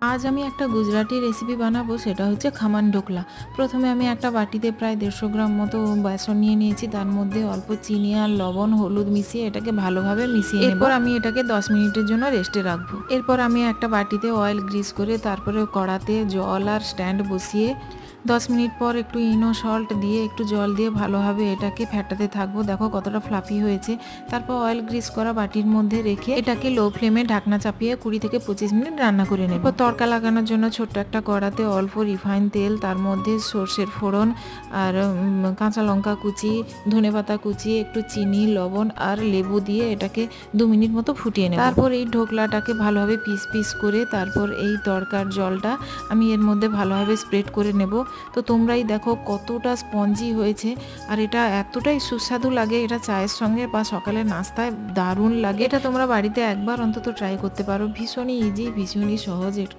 আজ আমি একটা গুজরাটি রেসিপি বানাবো, সেটা হচ্ছে খামান ঢোকলা। প্রথমে আমি একটা বাটিতে প্রায় 150 গ্রাম মতো বেসন নিয়ে নিয়েছি। তার মধ্যে অল্প চিনি আর লবণ, হলুদ মিশিয়ে এটাকে ভালোভাবে মিশিয়ে নেব। এরপর আমি এটাকে 10 মিনিটের জন্য রেস্টে রাখবো। এরপর আমি একটা বাটিতে অয়েল গ্রিস করে তারপরে কড়াতে জল আর স্ট্যান্ড বসিয়ে 10 মিনিট পর একটু ইনো সল্ট দিয়ে একটু জল দিয়ে ভালোভাবে এটাকে ফেটাতে থাকবো। দেখো কতটা ফ্লাফি হয়েছে। তারপর অয়েল গ্রিস করা বাটির মধ্যে রেখে এটাকে লো ফ্লেমে ঢাকনা চাপিয়ে 20 থেকে 25 মিনিট রান্না করে নেব। তড়কা লাগানোর জন্য ছোট্ট একটা কড়াতে অল্প রিফাইন তেল, তার মধ্যে সর্ষের ফোড়ন আর কাঁচা লঙ্কা কুচি, ধনেপাতা কুচি, একটু চিনি, লবণ আর লেবু দিয়ে এটাকে 2 মিনিট মতো ফুটিয়ে নেব। তারপর এই ঢোকলাটাকে ভালোভাবে পিস পিস করে তারপর এই তড়কার জলটা আমি এর মধ্যে ভালোভাবে স্প্রেড করে নেব। তো তোমরাই দেখো কতটা স্পঞ্জি হয়েছে, আর এটা এতটাই সুস্বাদু লাগে। এটা চায়ের সঙ্গে বা সকালের নাস্তায় দারুণ লাগে। এটা তোমরা বাড়িতে একবার অন্তত ট্রাই করতে পারো। ভীষণই ইজি, ভীষণই সহজ।